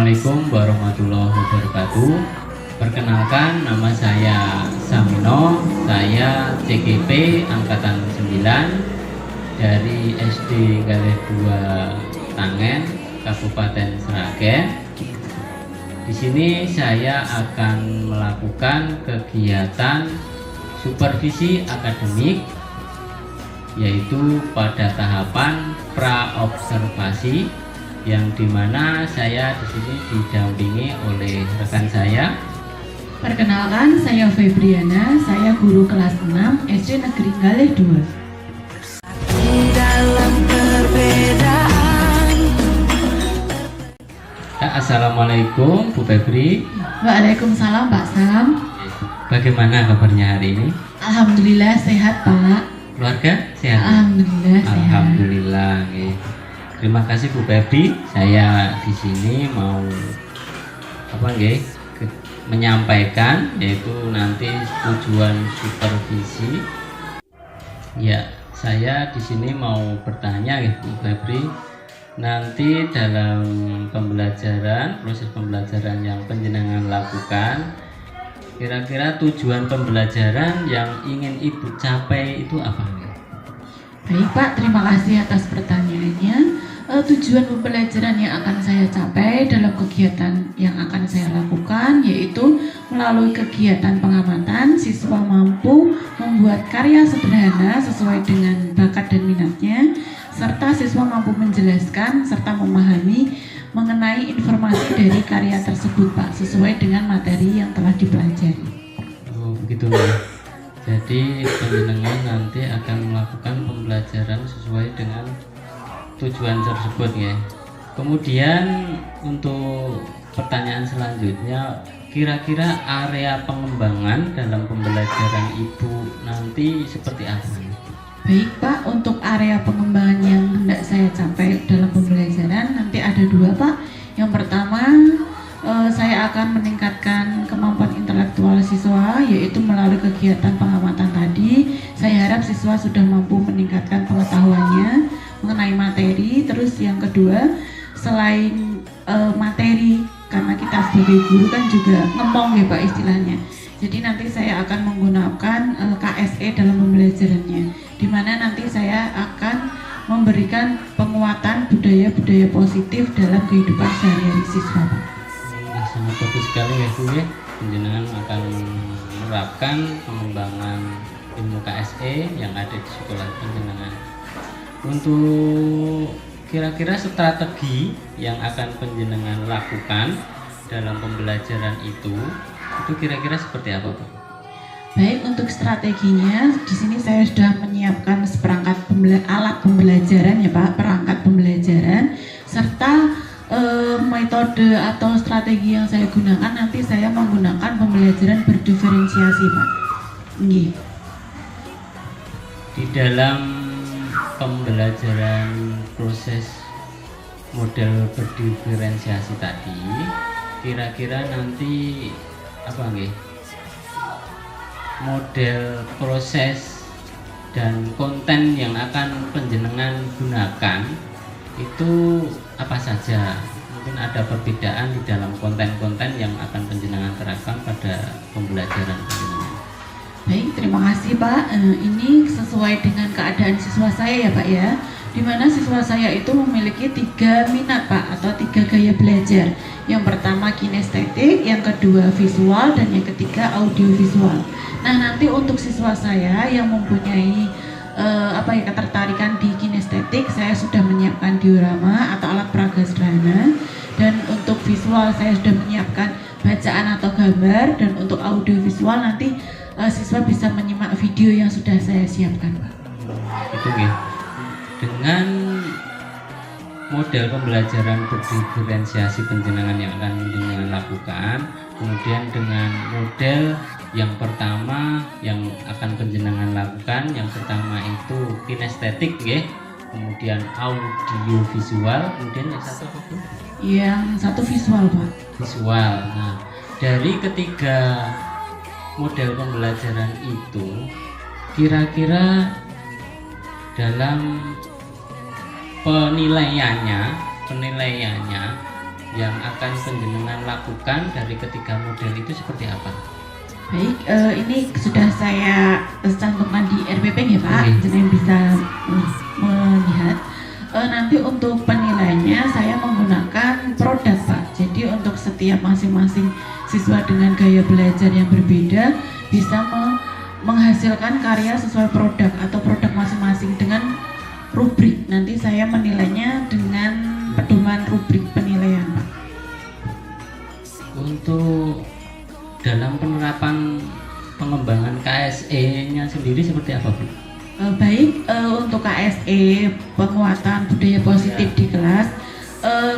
Assalamualaikum warahmatullahi wabarakatuh. Perkenalkan, nama saya Samino. Saya CGP Angkatan 9 dari SD Galih 2 Tangen, Kabupaten Sragen. Di sini saya akan melakukan kegiatan supervisi akademik, yaitu pada tahapan pra-observasi, yang dimana saya di sini didampingi oleh rekan saya. Perkenalkan, saya Febriana, saya guru kelas 6 SD Negeri Galih 2. Assalamualaikum Bu Febri. Waalaikumsalam Pak Sam. Bagaimana kabarnya hari ini? Alhamdulillah sehat Pak. Keluarga sehat? Alhamdulillah sehat. Alhamdulillah. Terima kasih Bu Febri. Saya di sini mau menyampaikan yaitu nanti tujuan supervisi. Ya, saya di sini mau bertanya ya Bu Febri. Nanti dalam proses pembelajaran yang panjenengan lakukan, kira-kira tujuan pembelajaran yang ingin Ibu capai itu apa? Baik Pak, terima kasih atas pertanyaannya. Tujuan pembelajaran yang akan saya capai dalam kegiatan yang akan saya lakukan yaitu melalui kegiatan pengamatan, siswa mampu membuat karya sederhana sesuai dengan bakat dan minatnya, serta siswa mampu menjelaskan serta memahami mengenai informasi dari karya tersebut Pak, sesuai dengan materi yang telah dipelajari. Oh begitu ya. Jadi panjenengan nanti akan melakukan pembelajaran sesuai dengan tujuan tersebut ya. Kemudian untuk pertanyaan selanjutnya, kira-kira area pengembangan dalam pembelajaran Ibu nanti seperti apa? Baik Pak, untuk area pengembangan yang hendak saya capai dalam pembelajaran nanti ada dua Pak. Yang pertama, saya akan meningkatkan kemampuan intelektual siswa, yaitu melalui kegiatan pengamatan tadi. Saya harap siswa sudah mampu meningkatkan pengetahuannya mengenai materi. Terus yang kedua, selain materi, karena kita sebagai guru kan juga ngomong ya Pak istilahnya. Jadi nanti saya akan menggunakan KSE dalam pembelajarannya, di mana nanti saya akan memberikan penguatan budaya-budaya positif dalam kehidupan sehari-hari siswa Pak. Sangat bagus sekali ya Bu ya. Panjenengan akan menerapkan pengembangan ilmu KSE yang ada di sekolah panjenengan. Untuk kira-kira strategi yang akan panjenengan lakukan dalam pembelajaran itu kira-kira seperti apa Pak? Baik, untuk strateginya di sini saya sudah menyiapkan seperangkat alat pembelajaran ya Pak, perangkat pembelajaran serta metode atau strategi yang saya gunakan nanti saya menggunakan pembelajaran berdiferensiasi Pak. Nggih. Di dalam pembelajaran proses model berdiferensiasi tadi, kira-kira nanti model proses dan konten yang akan panjenengan gunakan itu apa saja? Mungkin ada perbedaan di dalam konten-konten yang akan panjenengan terapkan pada pembelajaran panjenengan. Baik, terima kasih Pak. Ini sesuai dengan keadaan siswa saya ya Pak ya, di mana siswa saya itu memiliki 3 minat Pak, atau 3 gaya belajar. Yang pertama kinestetik, yang kedua visual, dan yang ketiga audiovisual. Nah nanti untuk siswa saya yang mempunyai ketertarikan di kinestetik, saya sudah menyiapkan diorama atau alat peraga sederhana, dan untuk visual saya sudah menyiapkan bacaan atau gambar, dan untuk audiovisual nanti siswa bisa menyimak video yang sudah saya siapkan Pak. Itu ya. Dengan model pembelajaran berdiferensiasi panjenengan yang akan panjenengan lakukan, kemudian dengan model yang pertama yang akan panjenengan lakukan, yang pertama itu kinestetik ya, kemudian audio visual, kemudian yang satu apa? Yang satu visual Pak. Visual. Nah, dari ketiga model pembelajaran itu kira-kira dalam penilaiannya yang akan panjenengan lakukan dari ketiga model itu seperti apa? Baik, ini sudah saya cantumkan di RPP ya Pak, Oke. jadi bisa melihat. Nanti untuk penilaiannya saya menggunakan produk Pak. Jadi untuk setiap masing-masing siswa dengan gaya belajar yang berbeda bisa menghasilkan karya sesuai produk atau produk masing-masing dengan rubrik. Nanti saya menilainya dengan pedoman rubrik penilaian Pak. Untuk dalam penerapan pengembangan KSE-nya sendiri seperti apa, Bu? Baik, untuk KSE penguatan budaya positif di kelas,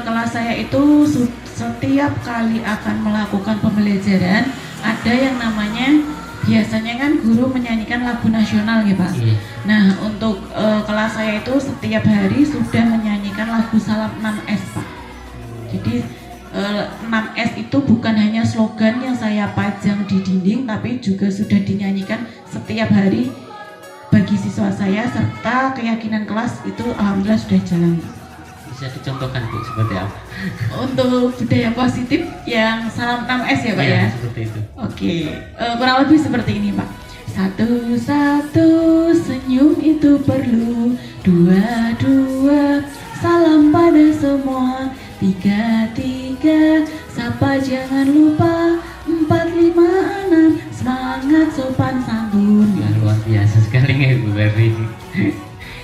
kelas saya itu setiap kali akan melakukan pembelajaran ada yang namanya biasanya kan guru menyanyikan lagu nasional ya Pak. Iya. Nah untuk kelas saya itu setiap hari sudah menyanyikan lagu Salam 6S Pak. Jadi 6S itu bukan hanya slogan yang saya pajang di dinding, tapi juga sudah dinyanyikan setiap hari bagi siswa saya, serta keyakinan kelas itu alhamdulillah sudah jalan. Bisa dicontohkan, Bu, seperti apa? Untuk budaya positif yang Salam 6S ya Pak ya? Seperti itu. Oke, kurang lebih seperti ini Pak. Satu-satu senyum itu perlu, dua-dua salam pada semua, tiga-tiga sapa jangan lupa, 4, 5, 6 semangat sopan santun. Ya, luar biasa sekali nih Bu Berry.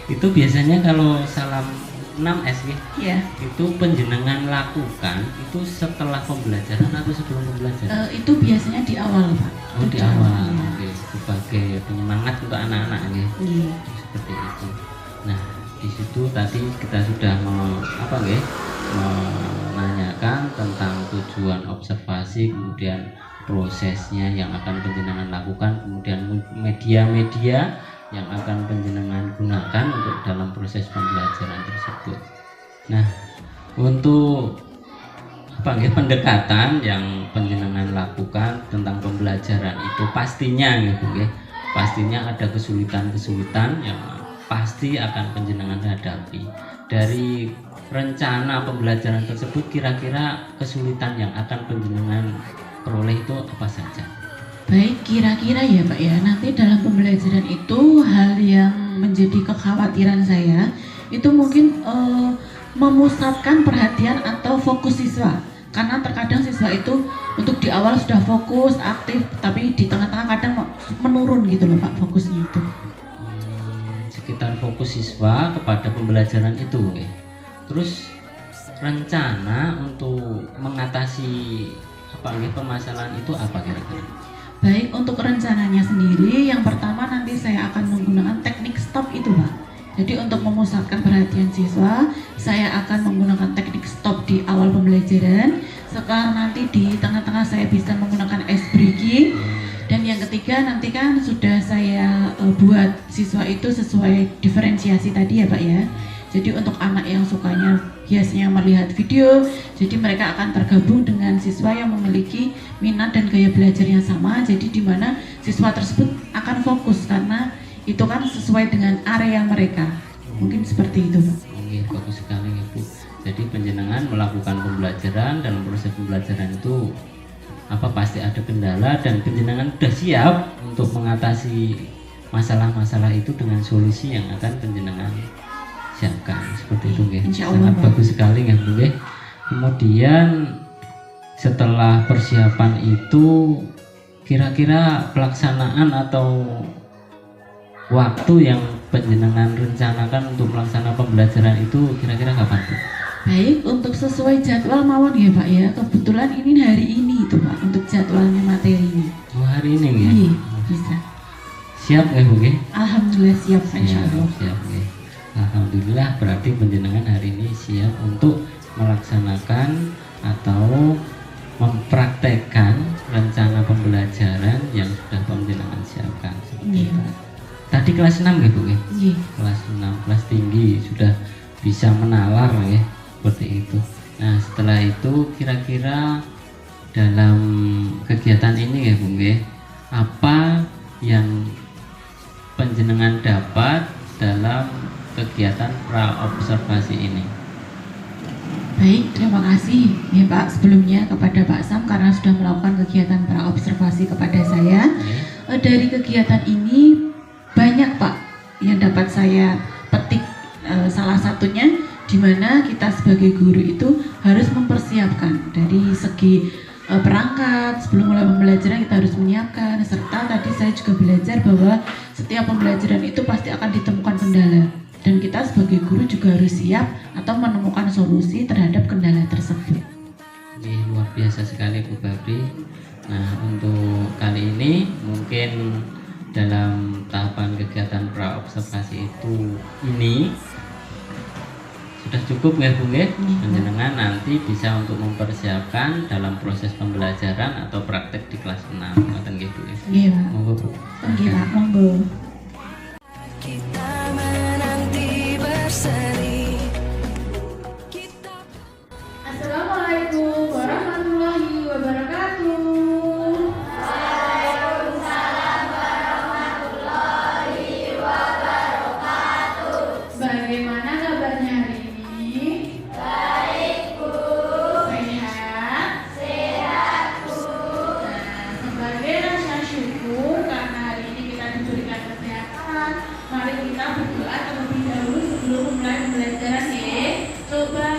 Itu biasanya kalau salam 6S ya, Ya, itu penjenengan lakukan itu setelah pembelajaran atau sebelum pembelajaran? itu biasanya di awal Pak. Oh, Itu di awal. ya. Oke, sebagai penyemangat untuk anak-anak ya. Iya. Seperti itu. Nah, di situ tadi kita sudah menanyakan tentang tujuan observasi, kemudian prosesnya yang akan penjenengan lakukan, kemudian media-media yang akan penjenengan gunakan untuk dalam proses pembelajaran tersebut. Nah, untuk pendekatan yang penjenengan lakukan tentang pembelajaran itu pastinya gitu ya, pastinya ada kesulitan-kesulitan yang pasti akan penjenengan hadapi. Dari rencana pembelajaran tersebut, kira-kira kesulitan yang akan penjenengan peroleh itu apa saja? Baik, kira-kira ya Pak ya, nanti dalam pembelajaran itu hal yang menjadi kekhawatiran saya itu mungkin memusatkan perhatian atau fokus siswa. Karena terkadang siswa itu untuk di awal sudah fokus, aktif, tapi di tengah-tengah kadang menurun gitu loh Pak fokusnya itu. Sekitar fokus siswa kepada pembelajaran itu ya. Terus rencana untuk mengatasi permasalahan itu apa kira-kira? Baik, untuk rencananya sendiri yang pertama nanti saya akan menggunakan teknik stop itu Pak. Jadi untuk memusatkan perhatian siswa, saya akan menggunakan teknik stop di awal pembelajaran. Sekarang nanti di tengah-tengah saya bisa menggunakan ice breaking. Dan yang ketiga nanti kan sudah saya buat siswa itu sesuai diferensiasi tadi ya Pak ya. Jadi untuk anak yang sukanya biasanya melihat video, jadi mereka akan tergabung dengan siswa yang memiliki minat dan gaya belajar yang sama. Jadi di mana siswa tersebut akan fokus karena itu kan sesuai dengan area mereka. Mungkin seperti itu Pak. Oke, bagus sekali ya Bu. Jadi penjenengan melakukan pembelajaran, dalam proses pembelajaran itu pasti ada kendala dan penjenengan sudah siap untuk mengatasi masalah-masalah itu dengan solusi yang akan penjenengan siapkan. Seperti itu ya. Insya Allah, Sangat Pak. bagus sekali ya Bu ya. Kemudian setelah persiapan itu kira-kira pelaksanaan atau waktu yang penjenengan rencanakan untuk melaksanakan pembelajaran itu kira-kira kapan Bu? Baik, untuk sesuai jadwal mawon ya Pak ya. Kebetulan ini hari ini itu Pak untuk jadwalnya materinya. Oh, hari ini ya? Iya, bisa. Siap ya Bu ya? Alhamdulillah siap Insya Allah. Siap ya. Alhamdulillah berarti penjenengan hari ini siap untuk melaksanakan atau mempraktekkan rencana pembelajaran yang sudah penjenengan siapkan. Seperti Iya. itu. Tadi kelas 6 ya Bu ya? Iya. Kelas 6, kelas tinggi sudah bisa menalar ya, seperti itu. Nah setelah itu kira-kira dalam kegiatan ini ya Bu ya, apa yang penjenengan dapat dalam kegiatan pra observasi ini? Baik, terima kasih ya Pak sebelumnya kepada Pak Sam karena sudah melakukan kegiatan praobservasi kepada saya. Dari kegiatan ini banyak Pak yang dapat saya petik, salah satunya di mana kita sebagai guru itu harus mempersiapkan dari segi perangkat sebelum mulai pembelajaran kita harus menyiapkan, serta tadi saya juga belajar bahwa setiap pembelajaran itu pasti akan ditemukan kendala dan kita sebagai guru juga harus siap atau menemukan solusi terhadap kendala tersebut. Ini luar biasa sekali Bu Babri. Nah, untuk kali ini mungkin dalam tahapan kegiatan praobservasi ini sudah cukup ya Bu ya. Panjenengan nanti bisa untuk mempersiapkan dalam proses pembelajaran atau praktek di kelas 6. Ngoten nggih Bu. Iya, Pak. Monggo Bu. Nggih, Pak. Monggo. Kita menanti berseri. Assalamualaikum warahmatullahi wabarakatuh. Bagaimana kabarnya hari ini? Baik, Bu. Sehat? Sehat, Bu. Nah, sebagai rasa syukur karena hari ini kita diberikan kesehatan, mari kita berdoa terlebih dahulu sebelum memulai pembelajaran ya. Coba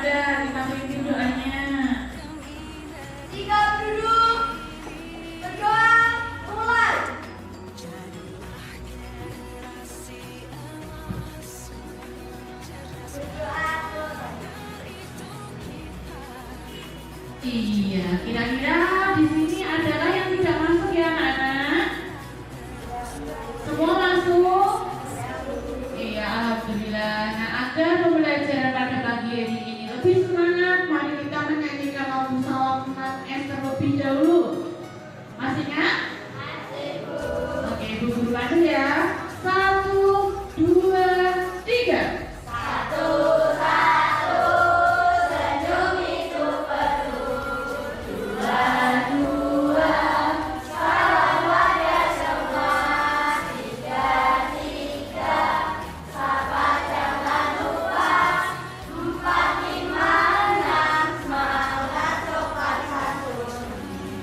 ada kita pimpin doanya. Sikap duduk, berdoa, mulai. Iya, kira-kira di sini adalah yang tidak masuk ya anak-anak? Semua masuk? Iya, alhamdulillah. Nah, agar pembelajaran pada pagi hari ini lebih semangat, mari kita menyanyikan lagu Salaman S terlebih dahulu. Masih ingat? Masih, Bu. Oke, Bu guru pandu ya. 1, 2, 3.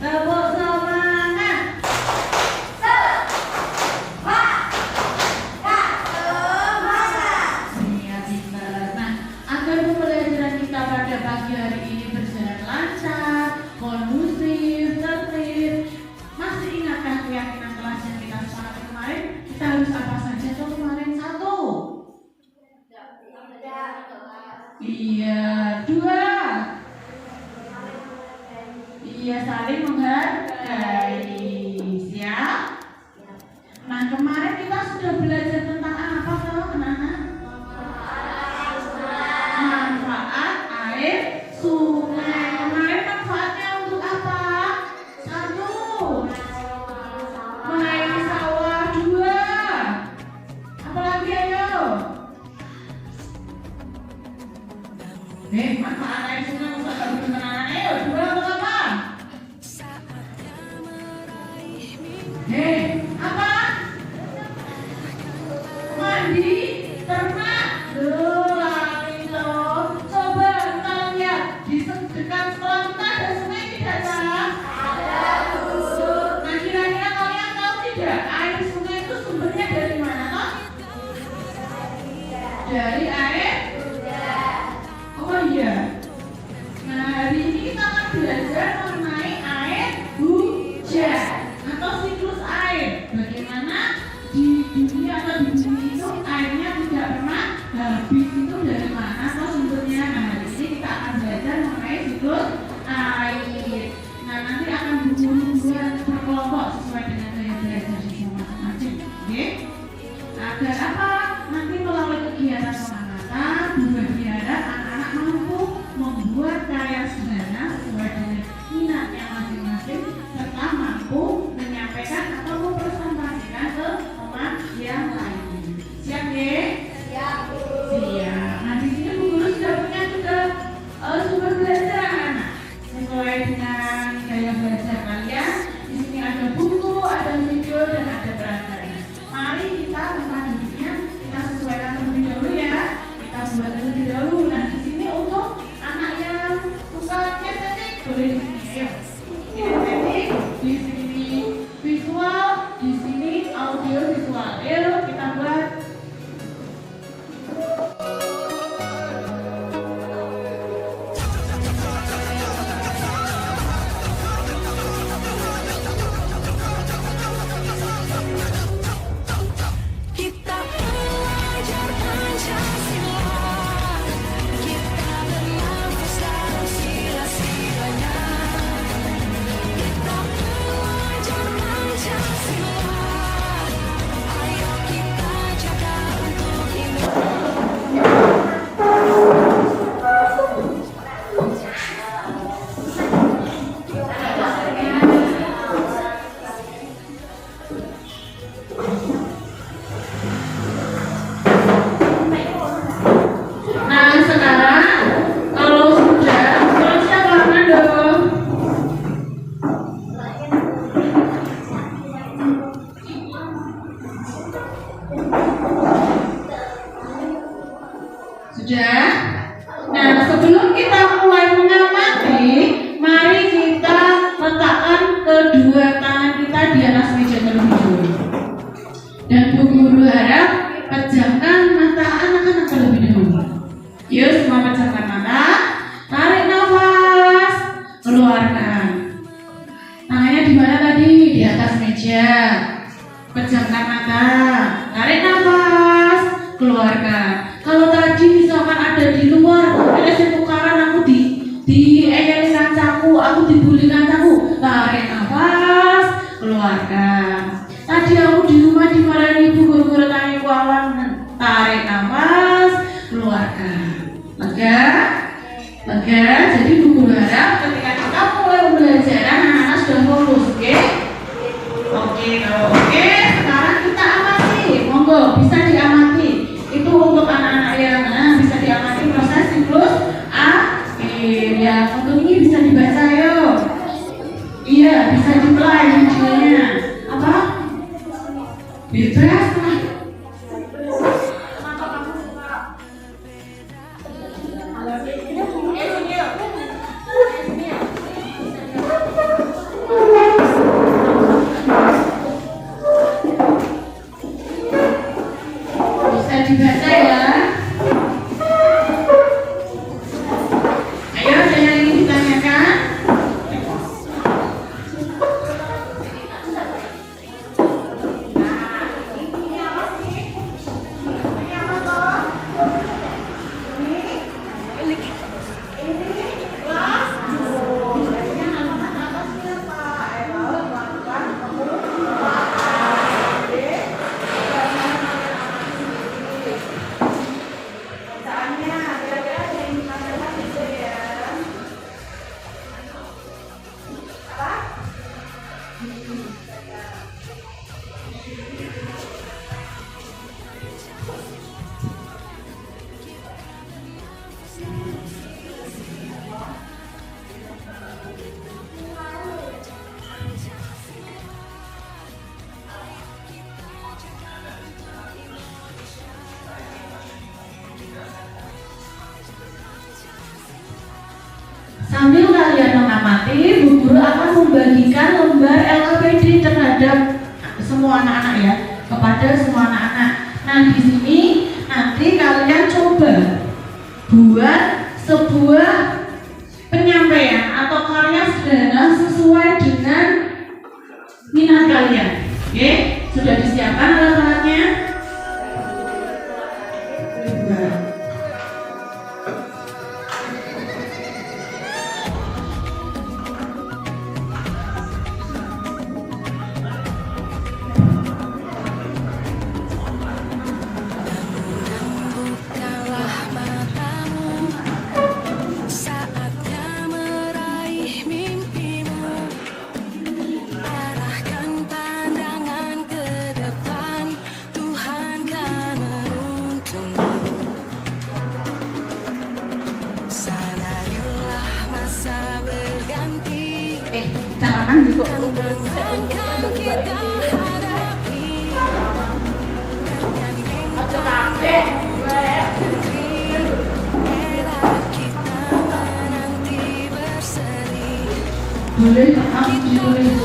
Tepuk semangat. Iya, pintar. Nah, agar pembelajaran kita pada pagi hari ini berjalan lancar, kondusif, tertib. Masih ingatkah keyakinan kelas yang kita sepakati kemarin? Kita harus apa saja tuh kemarin? 1. Iya, 2. Iya, saling menghargai. Siap? Nah, kemarin kita sudah belajar tentang apa kalau anak-anak? Manfaat air sungai. Kemarin manfaatnya untuk apa? 1. Mengairi sawah. 2. Apalagi ayo? Manfaat air sungai untuk kebenaran. Ayo, 2 apa? Apa? Mandi, ternak. Itu. Coba kita lihat di dekat sekolah kita ada sungai tidak, Cak? Ada, Bu. Nah, kira-kira kalian tahu tidak air sungai itu sumbernya dari mana, toh? Dari air? Oh iya. Nah, hari ini kita akan belajar mengenai air hujan atau siklus air. Bagaimana di dunia atau di bumi itu airnya tidak pernah habis, itu dari mana atau sumbernya. Nah, hari ini kita akan belajar mengenai siklus air. Nah, nanti akan buku-bukuan berkelompok sesuai dengan gaya belajar siswa masing-masing. Oke? Agar apa? Nanti melalui kegiatan pengamatan, berharap anak-anak mampu membuat karya sederhana sesuai dengan minatnya masing-masing, serta mampu menyampaikan atau mempresentasikan ke teman yang lain. Siap ya? Siap, Bu. Siap. Sudah? Nah, sebelum kita mulai mengamati, mari kita letakkan kedua tangan kita di atas meja terlebih dahulu. Dan Bu Guru harap pejamkan mata anak-anak terlebih dahulu. Yuk, semua pejamkan mata. Tarik nafas, keluarkan. Tangannya di mana tadi? Di atas meja. Pejamkan mata. Tarik nafas, keluarkan. Kalau tadi misalkan ada di luar, ada tukaran aku dieyeli kancaku, aku dibully kancaku. Tarik nafas, keluarkan. Tadi aku di rumah dimarahin ibu guru-guru tangi kuawan. Tarik nafas, keluarkan. Lega? Lega? Jadi Bu Guru harap ketika kita mulai pembelajaran anak-anak sudah fokus, oke? Oke, kalau oke, sekarang kita amati. Monggo, bisa diamati. Itu untuk anak-anak yang bisa diamati proses siklus akhir. Ya, untuk ini bisa dibaca yuk. Iya, bisa di-play videonya. Apa? Bebas lah. Bisa dibaca ya. Ayo, ada yang ingin ditanyakan? Sambil kalian mengamati, Bu Guru akan membagikan lembar LKPD terhadap semua anak-anak ya, kepada semua anak-anak. Nah, di sini nanti kalian coba buat sebuah penyampaian atau karya sederhana sesuai dengan minat kalian. Oke, sudah disiapkan alat-alatnya? Bukalah matamu, saatnya meraih mimpimu. Arahkan pandangan ke depan, Tuhan kan menuntunmu. Sadarilah masa berganti, Tangan juga. tantangan kan kita hadapi. Era kita menanti berseri. Boleh maaf ditulis.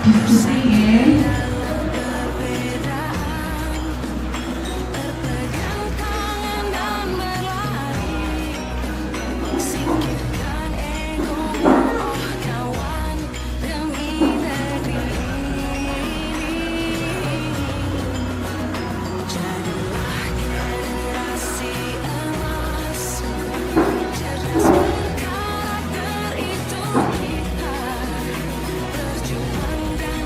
Diskusi ya. Berjuang dan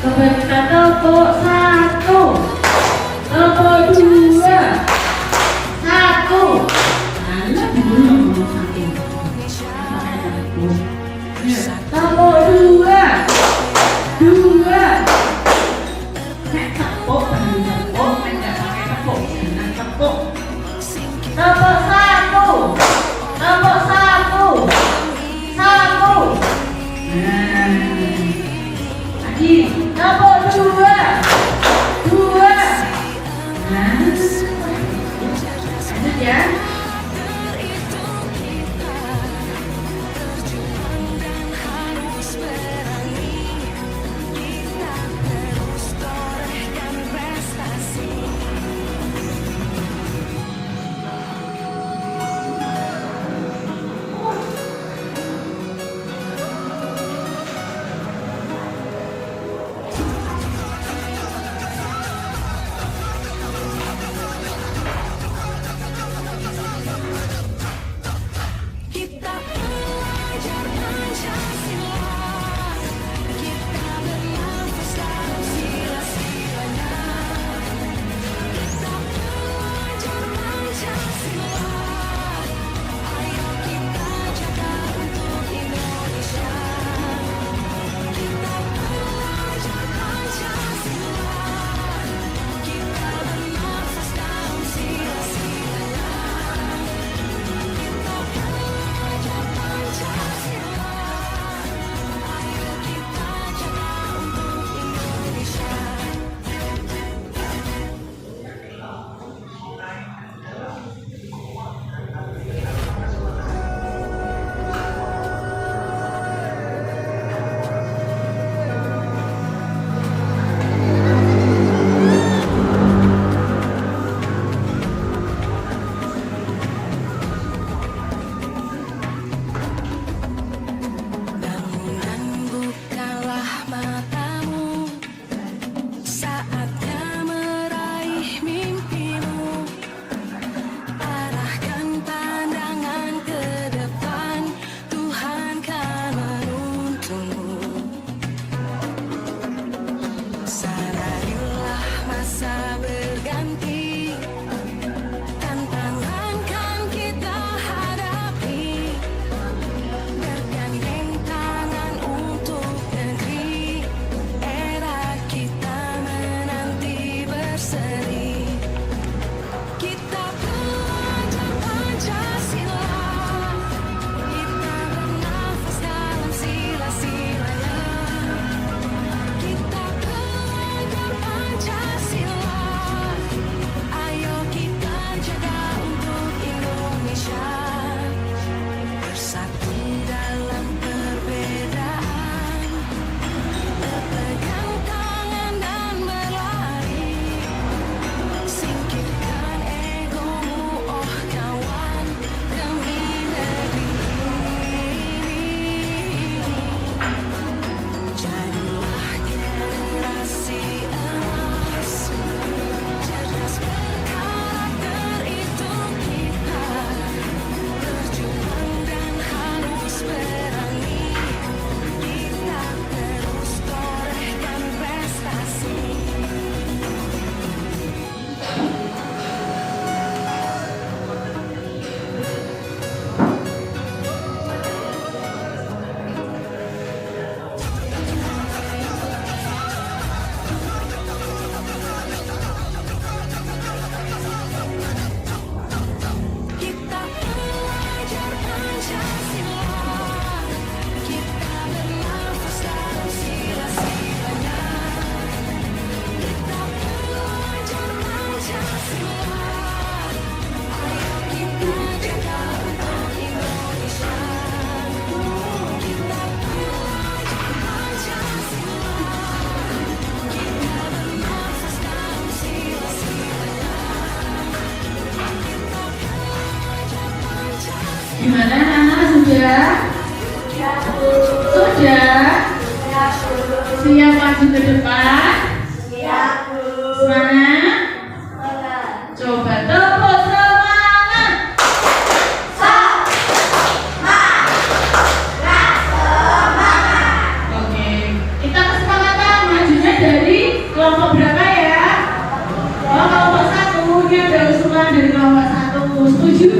Coba kita tepuk 1, tepuk 2, 1. Alah dulu satu. Tepuk 2, 2. Nek tepuk baru tepuk, nek nggak pakai tepuk jangan tepuk. Tepuk 1, tepuk 1, 1. Nah, lagi tepuk 2, 2. Nah, lanjut ya. Kita belajar Pancasila, kita bernafas dalam sila-silanya. Kita belajar Pancasila, ayo kita jaga untuk Indonesia. Kita belajar Pancasila, kita bernafas dalam sila-silanya. Kita belajar Pancasila, ayo kita jaga untuk Indonesia. Bangun bukalah matamu, saatnya meraih mimpimu. Arahkan pandangan ke depan, Tuhan kan menuntunmu. Sadarilah masa berganti, tantangan kan kita hadapi. Bergandeng tangan untuk negeri, era kita menanti berseri. Kita belajar Pancasila, kita bernafas dalam sila-silanya. Kita belajar Pancasila, ayo kita jaga untuk Indonesia. Bersatu dalam perbedaan, berpegang tangan dan berlari. Singkirkan egomu, oh kawan, demi negeri ini. Jadilah generasi emas, cerdas berkarakter itu kita. Berjuang dan harus berani, kita terus torehkan prestasi. Kita belajar Pancasila, kita bernafas dalam sila-silanya. Kita belajar Pancasila, ayo kita jaga untuk Indonesia. Kita belajar Pancasila, kita bernafas dalam sila-silanya. Kita belajar Pancasila. Gimana anak sudah? Sudah? Siap maju ke depan? Semangat? Coba tepuk semangat. Oke, kita kesepakatan majunya dari kelompok 1. Setuju?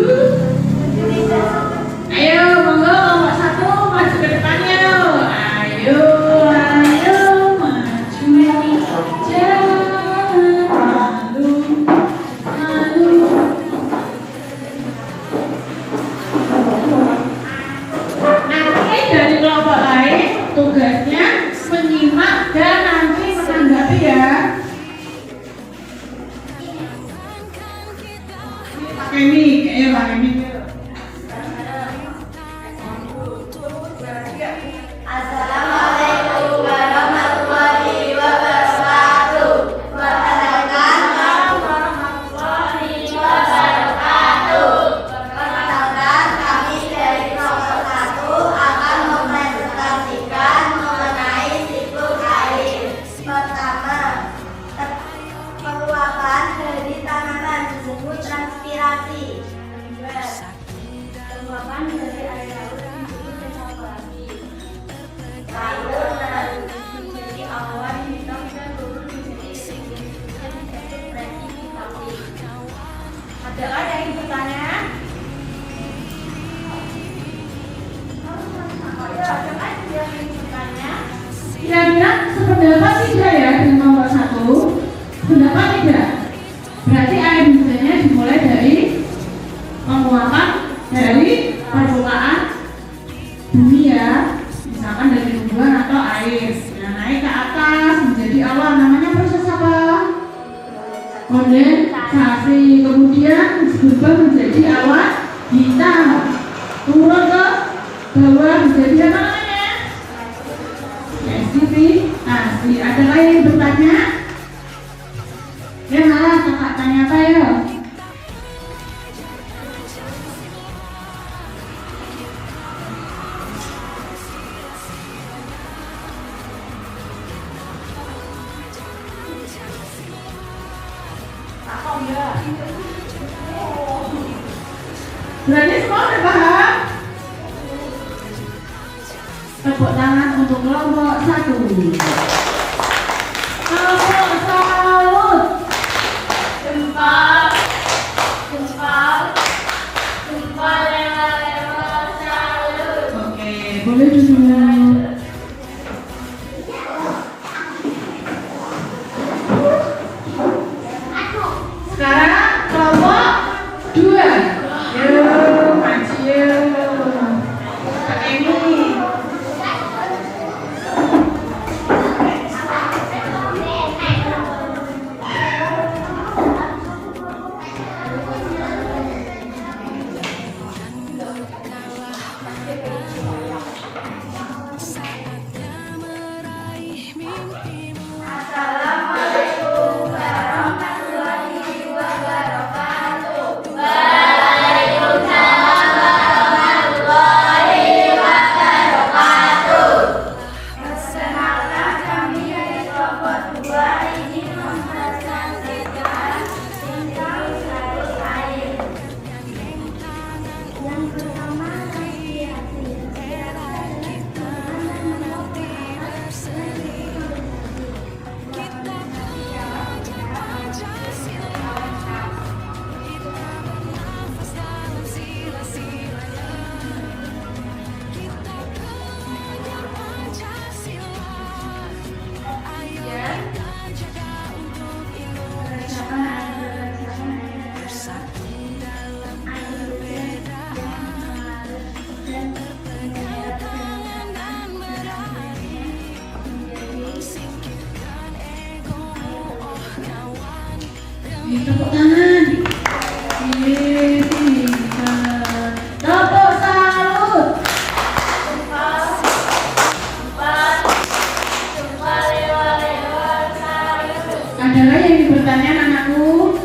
Ayo, monggo kelompok 1 maju ke depan yuk. Ayo, ayo maju. Jangan malu, malu. Nanti dari kelompok lain tugasnya menyimak dan nanti menanggapi ya. Pakai mic, ayo pakai mic. Assalamualaikum warahmatullahi wabarakatuh. Perkenalkan warahmatullahi wabarakatuh. Perkenalkan kami dari kelompok 1 akan mempresentasikan mengenai siklus air. Pertama, penguapan dari tanaman disebut transpirasi. Kedua, penguapan dari air laut disebut evaporasi. Lalu menjadi awan hitam dan turun menjadi yang disebut presipitasi. Adakah yang ingin bertanya? Adakah yang ingin bertanya? Kira-kira sependapat tidak ya dengan nomor 1? Pendapat tidak? Berarti air hujannya dimulai dari penguapan dari permukaan bumi ya. Misalkan dari tumbuhan atau air. Nah, naik ke atas menjadi awan. Namanya proses apa? Kondensasi. Kemudian berubah menjadi awan hitam. Turun ke bawah menjadi apa namanya? Presipitasi. Adakah yang bertanya? Ya malah kakak tanya apa ya? Berarti semua udah paham? Tepuk tangan untuk kelompok 1. Kelompok salut. Gempa, gempa, gempa lewat salut. Oke, boleh duduk. Sekarang kelompok 2. Yuk, maju yuk. Pakai ini. Assalamualaikum warahmatullahi wabarakatuh. Perkenalkan kami dari kelompok 2 ingin mempresentasikan tentang siklus air. Yang pertama, Tepuk tangan. Pintar. Tepuk salut. Adakah yang bertanya anakku?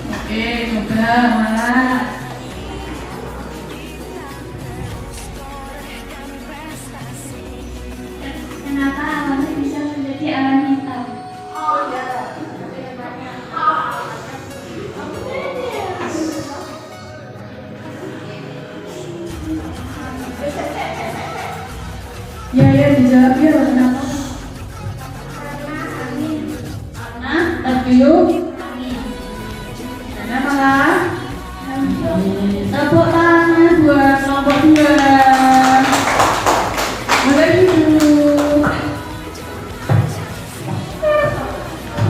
Oke, coba malah. Kenapa awannya bisa menjadi awan hitam? Ya dijawab ya, kenapa? Karena tertiup. Karena malah Tepuk tangan buat kelompok 2. Boleh duduk.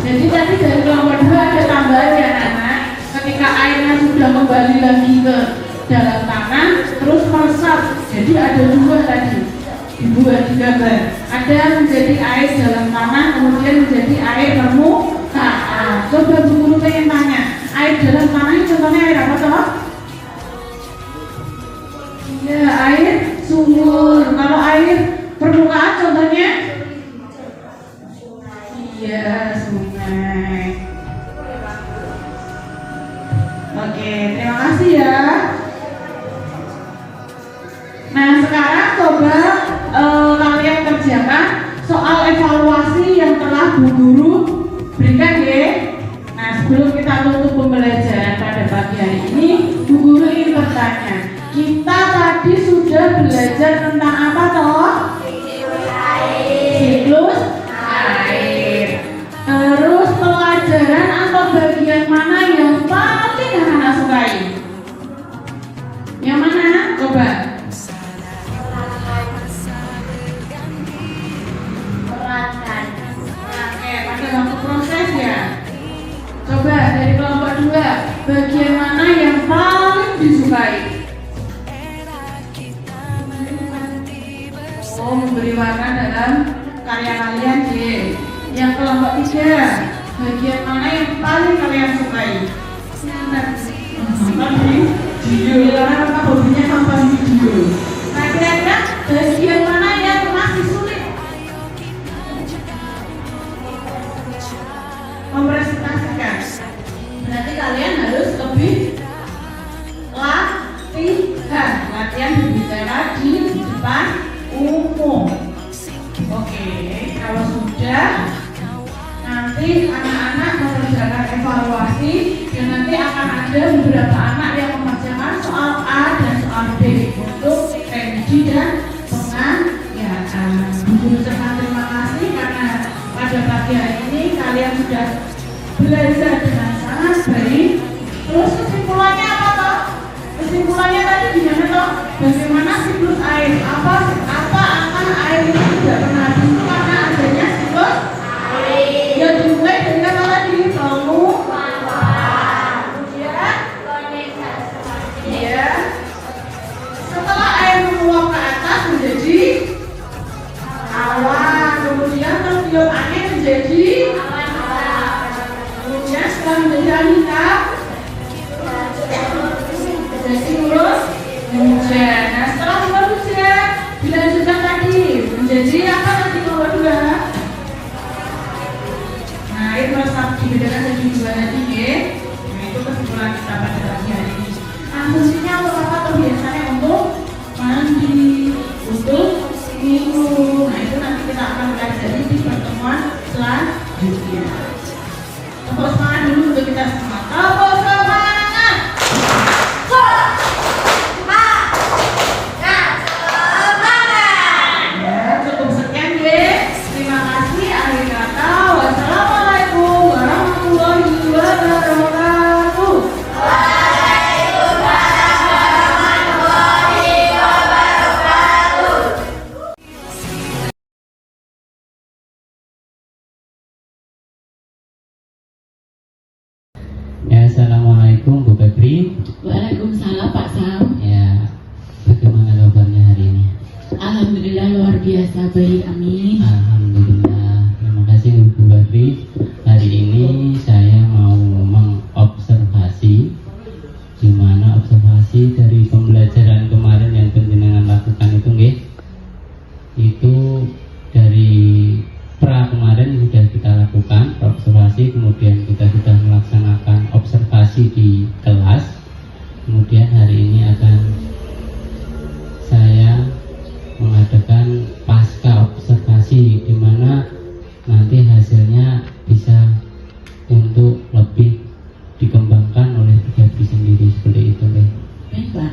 Jadi tadi dari kelompok 2 ada tambahan ya anak-anak. Ketika airnya sudah kembali lagi ke dalam tanah, terus meresap. Jadi ada 2 tadi. Dibuat di gambar. Ada menjadi air dalam tanah, kemudian menjadi air permukaan. Coba Bu Guru pengen tanya, air dalam tanah ini contohnya air apa toh? Ya, air sumur. Kalau air permukaan contohnya? Iya, sungai. Oke, terima kasih ya. Nah, sekarang coba kalian kerjakan soal evaluasi yang telah Bu Guru berikan ya. Nah, sebelum kita tutup pembelajaran pada pagi hari ini, Bu Guru ingin bertanya, kita tadi sudah belajar tentang apa toh? Siklus air. Terus pelajaran atau bagian mana yang paling anak-anak sukai? Yang mana? Coba. Oke, pada waktu proses ya. Coba dari kelompok 2, bagian mana yang paling disukai? Oh, memberi warna dalam karya kalian deh. Yang kelompok 3, bagian mana yang paling kalian sukai? Sampai video, karena hobinya sampai video. Nah, kira-kira bagian mana yang masih sulit mempresentasikan? Berarti kalian harus lebih latihan berbicara di depan umum. Oke, kalau sudah, nanti anak-anak mengerjakan evaluasi dan nanti akan ada beberapa anak yang mengerjakan soal A dan soal B untuk remedi dan pengayaran. Bu Guru ucapkan terima kasih karena pada pagi hari ini kalian sudah belajar dengan sangat baik. Terus kesimpulannya apa toh? Kesimpulannya tadi gimana toh? Bagaimana siklus air? Apa air itu tidak pernah habis itu karena adanya siklus air. Ya dimulai dari apa tadi? Iya. Setelah air menguap ke atas menjadi awan, kemudian tertiup angin menjadi kemudian setelah menjadi angin jadi turun hujan. Nah, setelah turun hujan dilanjutkan tadi menjadi apa tadi nomor 2? Nah, air meresap dibedakan jadi 2 tadi ya. Nah, itu kesimpulan kita pada pagi hari ini. Nah, fungsinya untuk apa tuh? Biasanya untuk mandi, untuk minum. Nah, itu nanti kita akan pelajari di pertemuan selanjutnya. Tepuk semangat dulu untuk kita semua. Tepuk semangat. Ya, cukup sekian deh. Terima kasih. Akhir kata, wassalamualaikum warahmatullahi wabarakatuh. Ya, assalamualaikum Bu Febri. Waalaikumsalam Pak Sam. Ya, bagaimana kabarnya hari ini? Alhamdulillah luar biasa baik, amin. Alhamdulillah. Terima kasih Bu Febri. Hari ini saya mau mengobservasi, di mana observasi dari pembelajaran kemarin yang penjenengan lakukan itu, nggih. Itu dari pra kemarin sudah kita lakukan observasi, kemudian kita sudah melaksanakan observasi di kelas. Kemudian hari ini akan saya mengadakan pasca observasi, di mana nanti hasilnya bisa untuk lebih dikembangkan oleh Febri sendiri, seperti itu deh. Baik Pak.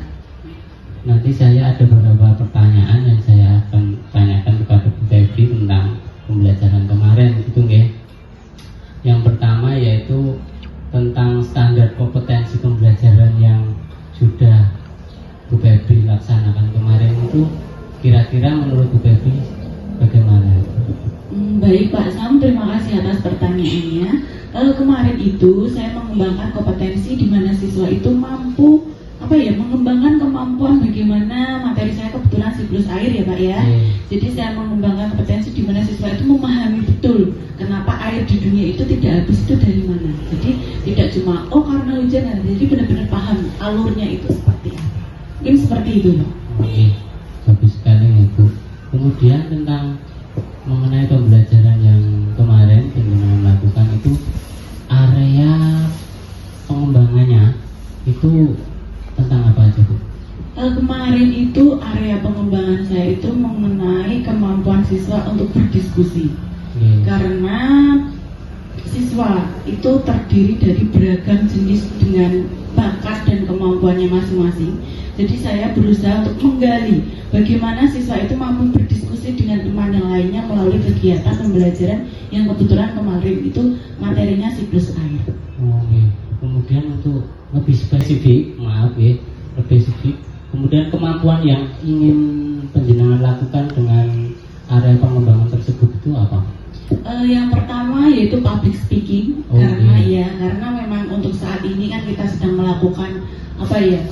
Nanti saya ada beberapa pertanyaan yang saya akan tanyakan kepada Bu Febri tentang pembelajaran kemarin, gitu nggih. Yang pertama yaitu tentang standar kompetensi pembelajaran yang sudah Kemarin itu saya mengembangkan kompetensi di mana siswa itu mampu mengembangkan kemampuan bagaimana materi saya kebetulan siklus air ya Pak ya. Jadi saya mengembangkan kompetensi di mana siswa itu memahami betul kenapa air di dunia itu tidak habis itu dari mana. Jadi tidak cuma karena hujan, jadi benar-benar paham alurnya itu seperti apa. Mungkin seperti itu Pak. Oke, bagus sekali ya Bu. Kemudian tentang mengenai pembelajaran yang kemarin yang lakukan itu area pengembangannya itu tentang apa aja Bu? Kemarin itu area pengembangan saya itu mengenai kemampuan siswa untuk berdiskusi. Karena siswa itu terdiri dari beragam jenis dengan bakat dan kemampuannya masing-masing. Jadi saya berusaha untuk menggali bagaimana siswa itu mampu berdiskusi dengan teman yang lainnya melalui kegiatan pembelajaran yang kebetulan kemarin itu materinya siklus air. Kemudian untuk lebih spesifik, kemudian kemampuan yang ingin penjenengan lakukan dengan area pengembangan tersebut itu apa? Yang pertama yaitu public speaking. Karena memang untuk saat ini kan kita sedang melakukan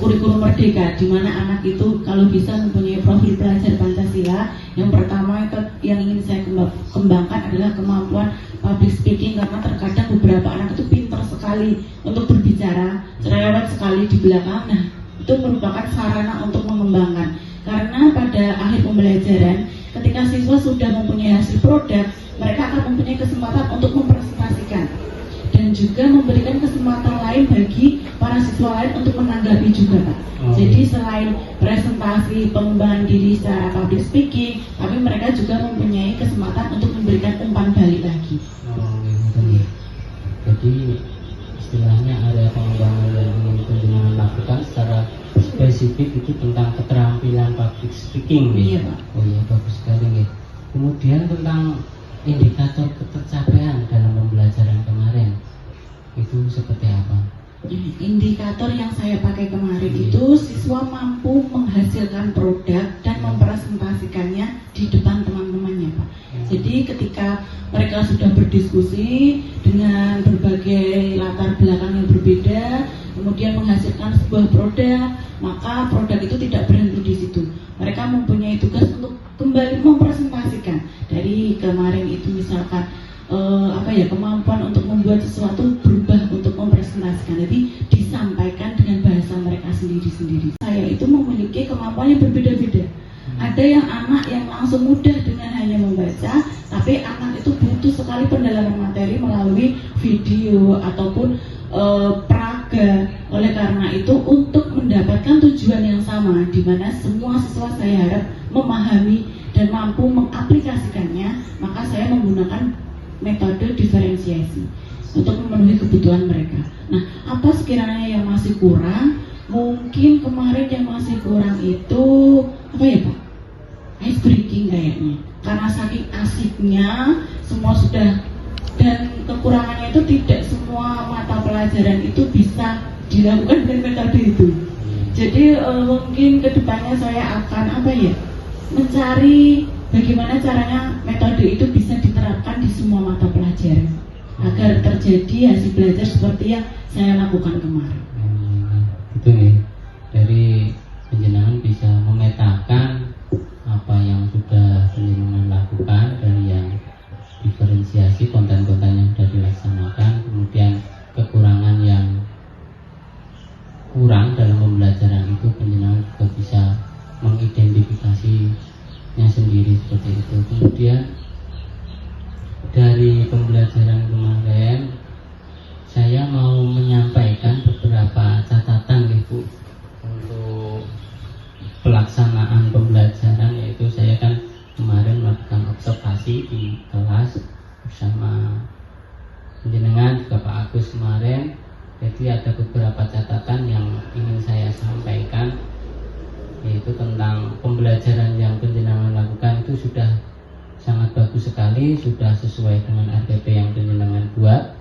kurikulum merdeka, di mana anak itu kalau bisa mempunyai profil pelajar Pancasila. Yang pertama yang ingin saya kembangkan adalah kemampuan public speaking, karena terkadang beberapa anak itu pintar sekali untuk berbicara, cerewet sekali di belakang. Nah, itu merupakan sarana untuk mengembangkan, karena pada akhir pembelajaran ketika siswa sudah mempunyai hasil produk, mereka akan mempunyai kesempatan untuk mempresentasikan dan juga memberikan kesempatan lain bagi para siswa lain untuk menanggapi juga Pak. Jadi selain presentasi pengembangan diri secara public speaking, tapi mereka juga mempunyai kesempatan untuk memberikan umpan balik lagi. Jadi istilahnya area pengembangan yang ingin penjenengan lakukan secara spesifik itu tentang keterampilan public speaking. Iya Pak. Bagus sekali. Kemudian tentang indikator ketercapaian dalam pembelajaran kemarin itu seperti apa? Indikator yang saya pakai kemarin itu siswa mampu menghasilkan produk dan mempresentasikannya di depan teman-temannya Pak. Jadi ketika mereka sudah berdiskusi dengan berbagai latar belakang yang berbeda, kemudian menghasilkan sebuah produk, maka produk itu tidak berhenti di situ. Mereka mempunyai tugas untuk kembali mempresentasikan. Dari kemarin itu misalkan kemampuan untuk membuat sesuatu berubah untuk mempresentasikan. Jadi disampaikan dengan bahasa mereka sendiri-sendiri. Saya itu memiliki kemampuan yang berbeda-beda. Ada yang anak yang langsung mudah dengan hanya membaca, tapi anak itu butuh sekali pendalaman materi melalui video ataupun praga. Oleh karena itu untuk mendapatkan tujuan yang sama, di mana semua siswa saya harap memahami dan mampu mengaplikasikannya, maka saya menggunakan metode diferensiasi untuk memenuhi kebutuhan mereka. Nah, apa sekiranya yang masih kurang? Mungkin kemarin yang masih kurang itu Pak? Ice breaking kayaknya. Karena saking asiknya semua sudah, dan kekurangannya itu tidak semua mata pelajaran itu bisa dilakukan dengan metode itu. Jadi mungkin kedepannya saya akan mencari bagaimana caranya metode itu bisa diterapkan di semua mata pelajaran agar terjadi hasil belajar seperti yang saya lakukan kemarin. Itu nih, dari penjenengan bisa memetakan apa yang sudah penjenengan lakukan dari yang diferensiasi konten-konten yang sudah dilaksanakan, kemudian kekurangan yang kurang dalam pembelajaran itu penjenengan juga bisa mengidentifikasinya sendiri seperti itu. Kemudian dari pembelajaran kemarin saya mau menyampaikan beberapa catatan Ibu untuk pelaksanaan pembelajaran, yaitu saya kan kemarin melakukan observasi di kelas bersama penjenengan juga Pak Agus kemarin. Jadi ada beberapa catatan yang ingin saya sampaikan, yaitu tentang pembelajaran yang penjenengan lakukan itu sudah sangat bagus sekali, sudah sesuai dengan RTP yang penjenengan buat.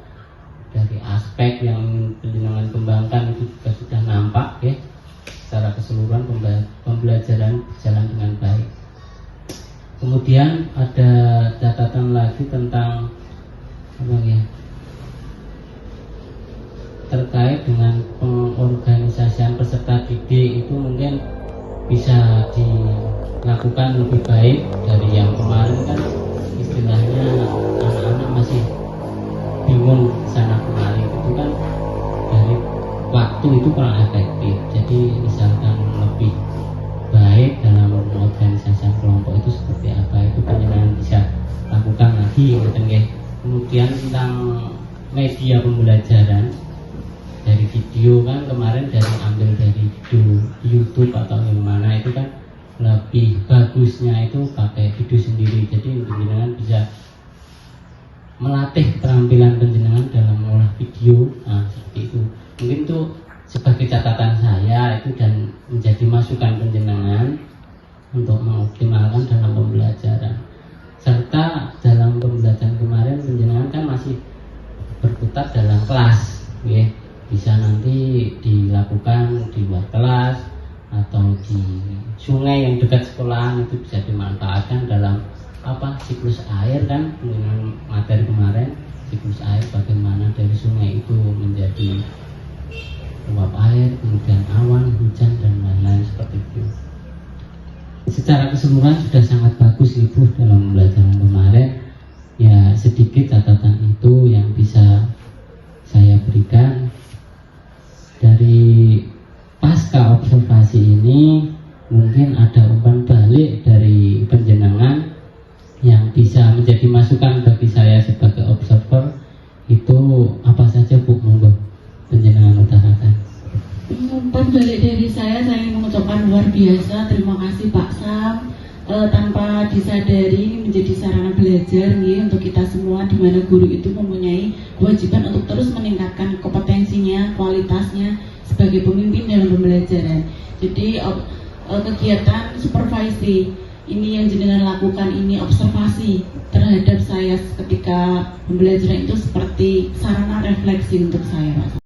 Dari aspek yang ingin penjenengan kembangkan itu juga sudah nampak ya. Secara keseluruhan pembelajaran berjalan dengan baik. Kemudian ada catatan lagi tentang lakukan lebih baik dari yang kemarin. Kan istilahnya anak-anak masih bingung sana kemari, itu kan dari waktu itu kurang efektif. Jadi misalkan lebih baik dalam organisasi kelompok itu seperti apa, itu panjenengan bisa lakukan lagi. Kemudian tentang media pembelajaran dari video, kan kemarin ambil dari video YouTube atau yang mana, itu kan lebih bagusnya itu pakai video sendiri. Jadi panjenengan bisa melatih keterampilan panjenengan dalam mengolah video. Nah, seperti itu. Mungkin itu sebagai catatan saya itu, dan menjadi masukan panjenengan untuk mengoptimalkan dalam pembelajaran. Serta dalam pembelajaran kemarin panjenengan kan masih berkutat dalam kelas, ya. Bisa nanti dilakukan di luar kelas atau di sungai yang dekat sekolahan, itu bisa dimanfaatkan dalam siklus air, kan dengan materi kemarin siklus air, bagaimana dari sungai itu menjadi uap air, kemudian awan, hujan, dan lain-lain seperti itu. Secara keseluruhan sudah sangat bagus Ibu dalam pembelajaran kemarin. Ya, sedikit catatan itu yang bisa saya berikan. Dari pasca observasi ini mungkin ada umpan balik dari panjenengan yang bisa menjadi masukan bagi saya sebagai observer. Itu apa saja Bu? Monggo panjenengan utarakan. Umpan balik dari saya ingin mengucapkan luar biasa terima kasih Pak Sam. Tanpa disadari ini menjadi sarana belajar nih untuk kita semua, di mana guru itu mempunyai kewajiban untuk terus meningkatkan kompetensinya, kualitasnya sebagai pemimpin dalam pembelajaran. Jadi kegiatan supervisi ini yang jenengan lakukan ini, observasi terhadap saya ketika pembelajaran, itu seperti sarana refleksi untuk saya, Pak.